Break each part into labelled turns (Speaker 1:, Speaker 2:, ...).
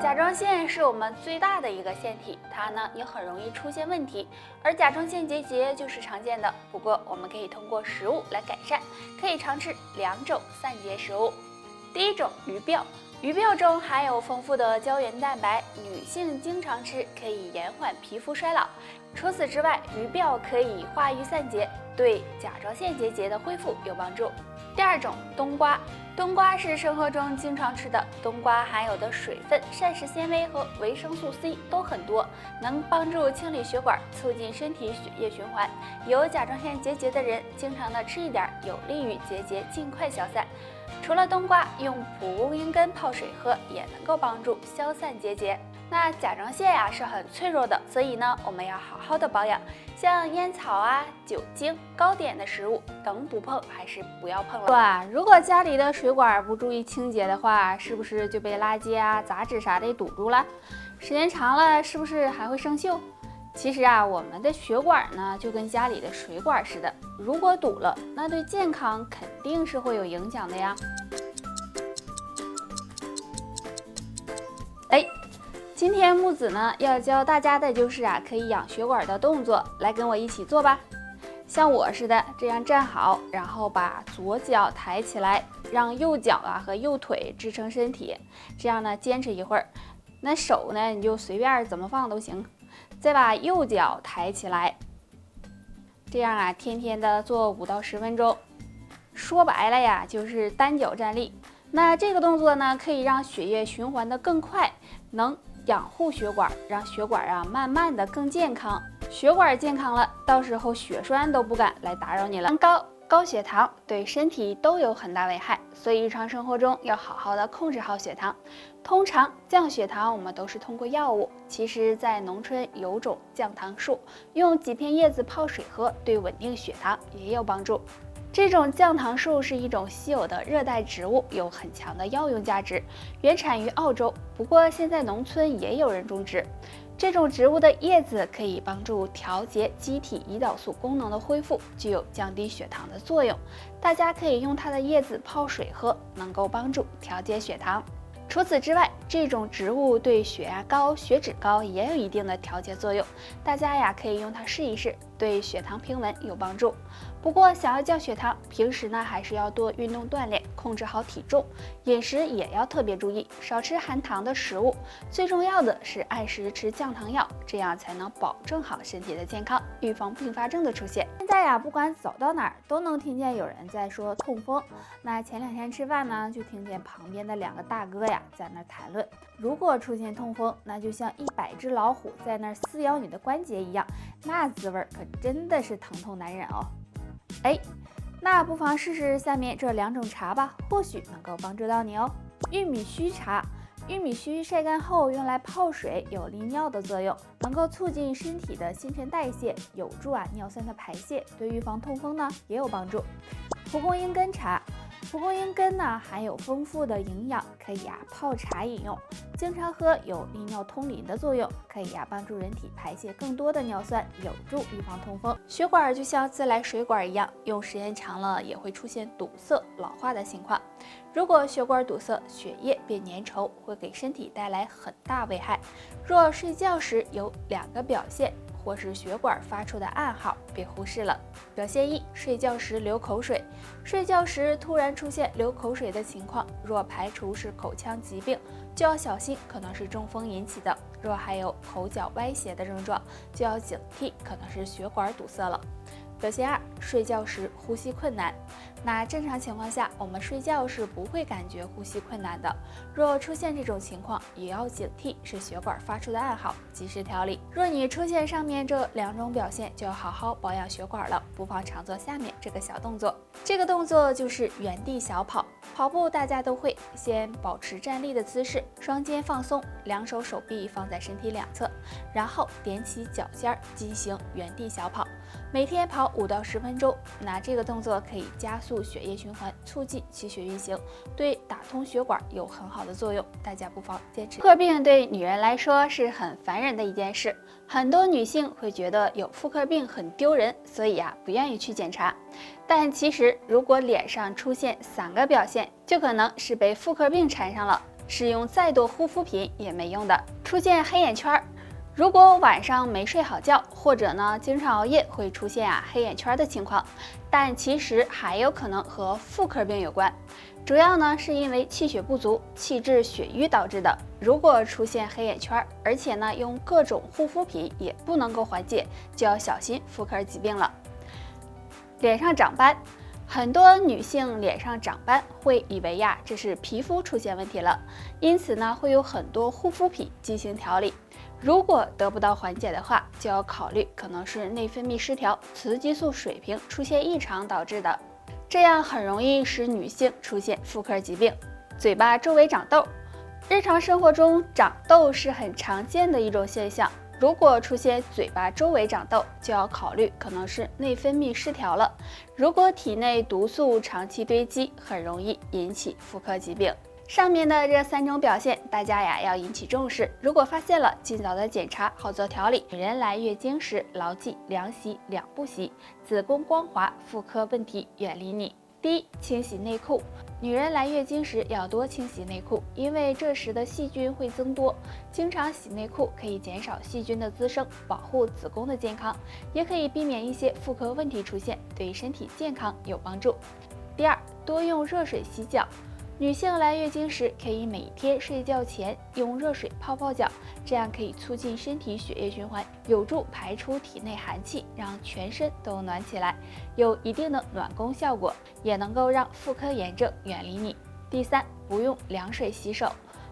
Speaker 1: 甲状腺是我们最大的一个腺体，它呢也很容易出现问题，而甲状腺结节就是常见的。不过我们可以通过食物来改善，可以常吃2种散结食物。第一种，鱼鳔。鱼鳔中含有丰富的胶原蛋白，女性经常吃可以延缓皮肤衰老。除此之外，鱼鳔可以化瘀散结，对甲状腺结节的恢复有帮助。第二种，冬瓜。冬瓜是生活中经常吃的，冬瓜含有的水分、膳食纤维和维生素 C 都很多，能帮助清理血管，促进身体血液循环。有甲状腺结节的人，经常的吃一点，有利于结节尽快消散。除了冬瓜，用蒲公英根泡水喝也能够帮助消散结节。那甲状腺呀是很脆弱的，所以呢我们要好好的保养，像烟草啊、酒精、糕点的食物能不碰还是不要碰了。对，如果家里的水管不注意清洁的话，是不是就被垃圾啊、杂质啥的堵住了？时间长了是不是还会生锈？其实啊，我们的血管呢就跟家里的水管似的，如果堵了，那对健康肯定是会有影响的呀。今天木子呢要教大家的就是可以养血管的动作，来跟我一起做吧。像我似的这样站好，然后把左脚抬起来，让右脚和右腿支撑身体，这样呢坚持一会儿。那手呢你就随便怎么放都行。再把右脚抬起来，这样天天的做5到10分钟。说白了呀，就是单脚站立。那这个动作呢，可以让血液循环的更快，能养护血管，让血管慢慢的更健康。血管健康了，到时候血栓都不敢来打扰你了。高血糖对身体都有很大危害，所以日常生活中要好好的控制好血糖。通常降血糖我们都是通过药物，其实在农村有种降糖树，用几片叶子泡水喝，对稳定血糖也有帮助。这种降糖树是一种稀有的热带植物，有很强的药用价值，原产于澳洲，不过现在农村也有人种植。这种植物的叶子可以帮助调节机体胰岛素功能的恢复，具有降低血糖的作用。大家可以用它的叶子泡水喝，能够帮助调节血糖。除此之外，这种植物对血压高、血脂高也有一定的调节作用，大家可以用它试一试，对血糖平稳有帮助。不过想要降血糖，平时呢还是要多运动锻炼，控制好体重，饮食也要特别注意，少吃含糖的食物。最重要的是按时吃降糖药，这样才能保证好身体的健康，预防并发症的出现。现在不管走到哪儿都能听见有人在说痛风。那前2天吃饭呢，就听见旁边的2个大哥在那谈论，如果出现痛风，那就像100只老虎在那撕咬你的关节一样，那滋味可真的是疼痛难忍哦。那不妨试试下面这2种茶吧，或许能够帮助到你哦。玉米须茶，玉米须晒干后用来泡水，有利尿的作用，能够促进身体的新陈代谢，有助尿酸的排泄，对预防痛风呢也有帮助。蒲公英根茶，蒲公英根呢含有丰富的营养，可以泡茶饮用，经常喝有利尿通淋的作用，可以帮助人体排泄更多的尿酸，有助预防痛风。血管就像自来水管一样，用时间长了也会出现堵塞、老化的情况。如果血管堵塞，血液变粘稠，会给身体带来很大危害。若睡觉时有2个表现，或是血管发出的暗号，别忽视了。表现1，睡觉时流口水。睡觉时突然出现流口水的情况，若排除是口腔疾病，就要小心，可能是中风引起的。若还有口角歪斜的症状，就要警惕，可能是血管堵塞了。表现2，睡觉时呼吸困难。那正常情况下，我们睡觉是不会感觉呼吸困难的。若出现这种情况，也要警惕是血管发出的暗号，及时调理。若你出现上面这2种表现，就要好好保养血管了，不妨常做下面这个小动作。这个动作就是原地小跑。跑步大家都会，先保持站立的姿势，双肩放松，2手手臂放在身体两侧，然后踮起脚尖进行原地小跑。每天跑5到10分钟，那这个动作可以加速血液循环，促进气血运行，对打通血管有很好的作用，大家不妨坚持。妇科病对女人来说是很烦人的一件事，很多女性会觉得有妇科病很丢人，所以不愿意去检查。但其实如果脸上出现3个表现，就可能是被妇科病缠上了。使用再多护肤品也没用的。出现黑眼圈，如果晚上没睡好觉，或者呢经常熬夜，会出现黑眼圈的情况。但其实还有可能和妇科病有关，主要呢是因为气血不足、气滞血瘀导致的。如果出现黑眼圈，而且呢用各种护肤品也不能够缓解，就要小心妇科疾病了。脸上长斑。很多女性脸上长斑会以为这是皮肤出现问题了，因此呢会有很多护肤品进行调理。如果得不到缓解的话，就要考虑可能是内分泌失调、雌激素水平出现异常导致的，这样很容易使女性出现妇科疾病。嘴巴周围长痘，日常生活中长痘是很常见的一种现象。如果出现嘴巴周围长痘，就要考虑可能是内分泌失调了。如果体内毒素长期堆积，很容易引起妇科疾病。上面的这3种表现，大家要引起重视。如果发现了，尽早的检查，好做调理。女人来月经时，牢记2洗2不洗，子宫光滑，妇科问题远离你。第一，清洗内裤。女人来月经时要多清洗内裤，因为这时的细菌会增多。经常洗内裤可以减少细菌的滋生，保护子宫的健康，也可以避免一些妇科问题出现，对身体健康有帮助。第二，多用热水洗脚。女性来月经时，可以每天睡觉前用热水泡泡脚，这样可以促进身体血液循环，有助排出体内寒气，让全身都暖起来，有一定的暖宫效果，也能够让妇科炎症远离你。第三，不用凉水洗手。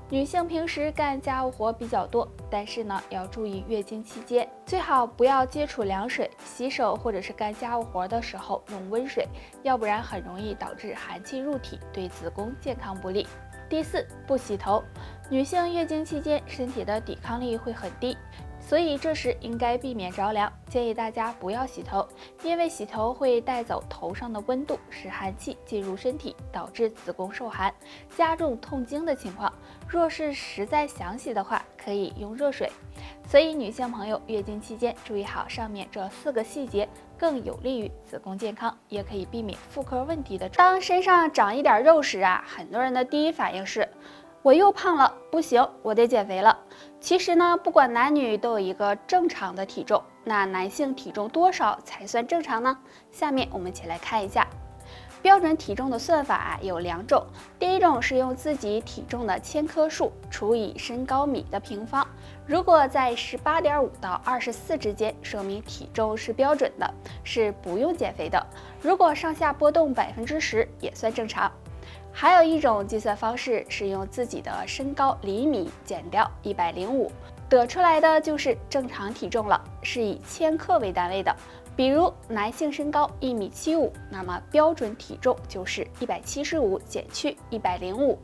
Speaker 1: 女性平时干家务活比较多，但是呢要注意月经期间最好不要接触凉水，洗手或者是干家务活的时候用温水，要不然很容易导致寒气入体，对子宫健康不利。第四，不洗头。女性月经期间身体的抵抗力会很低，所以这时应该避免着凉，建议大家不要洗头，因为洗头会带走头上的温度，使寒气进入身体，导致子宫受寒，加重痛经的情况。若是实在想洗的话，可以用热水。所以女性朋友月经期间注意好上面这4个细节，更有利于子宫健康，也可以避免妇科问题的。当身上长一点肉时很多人的第一反应是，我又胖了，不行，我得减肥了。其实呢，不管男女都有一个正常的体重，那男性体重多少才算正常呢？下面我们一起来看一下。标准体重的算法有2种，第一种是用自己体重的千克数除以身高米的平方，如果在18.5到24之间，说明体重是标准的，是不用减肥的。如果上下波动10%也算正常。还有一种计算方式是用自己的身高厘米减掉105，得出来的就是正常体重了，是以千克为单位的。比如男性身高1.75米，那么标准体重就是175减去105，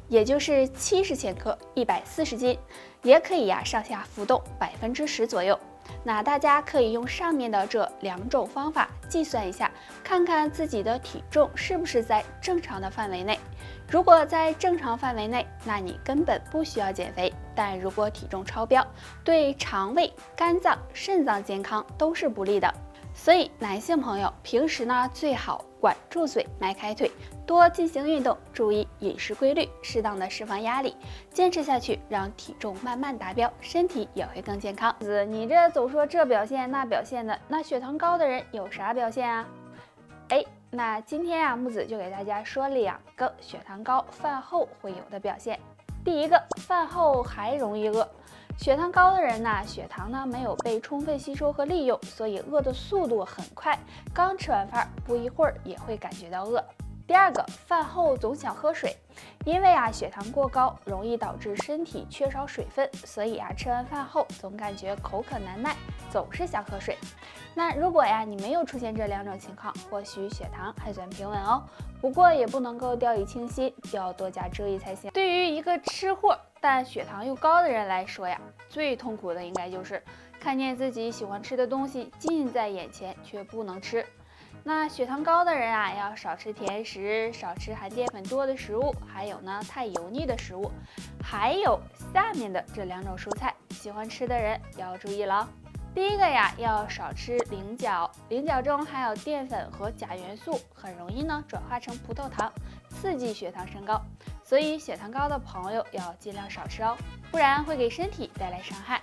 Speaker 1: 也就是70千克，140斤，也可以上下浮动10%左右。那大家可以用上面的这2种方法计算一下，看看自己的体重是不是在正常的范围内。如果在正常范围内，那你根本不需要减肥。但如果体重超标，对肠胃、肝脏、肾脏健康都是不利的。所以男性朋友平时呢最好管住嘴，迈开腿，多进行运动，注意饮食规律，适当的释放压力，坚持下去，让体重慢慢达标，身体也会更健康。你这总说这表现那表现的，那血糖高的人有啥表现啊？那今天木子就给大家说2个血糖高饭后会有的表现。第一个，饭后还容易饿。血糖高的人呢，血糖呢没有被充分吸收和利用，所以饿的速度很快，刚吃完饭不一会儿也会感觉到饿。第二个，饭后总想喝水，因为血糖过高容易导致身体缺少水分，所以吃完饭后总感觉口渴难耐，总是想喝水。那如果你没有出现这2种情况，或许血糖还算平稳哦，不过也不能够掉以轻心，要多加注意才行。对于一个吃货但血糖又高的人来说最痛苦的应该就是看见自己喜欢吃的东西近在眼前却不能吃。那血糖高的人要少吃甜食，少吃含淀粉多的食物，还有呢太油腻的食物，还有下面的这2种蔬菜，喜欢吃的人要注意了。第一个要少吃菱角，菱角中含有淀粉和钾元素，很容易呢转化成葡萄糖，刺激血糖升高。所以血糖高的朋友要尽量少吃哦，不然会给身体带来伤害。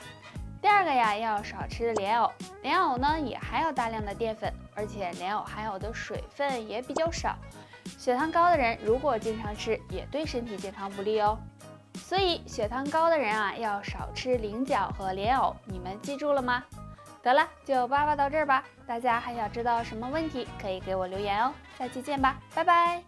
Speaker 1: 第二个呀，要少吃莲藕。莲藕呢也含有大量的淀粉，而且莲藕含有的水分也比较少。血糖高的人如果经常吃，也对身体健康不利哦。所以血糖高的人啊，要少吃菱角和莲藕，你们记住了吗？得了，就叭叭到这儿吧。大家还想知道什么问题，可以给我留言哦。下期见吧，拜拜。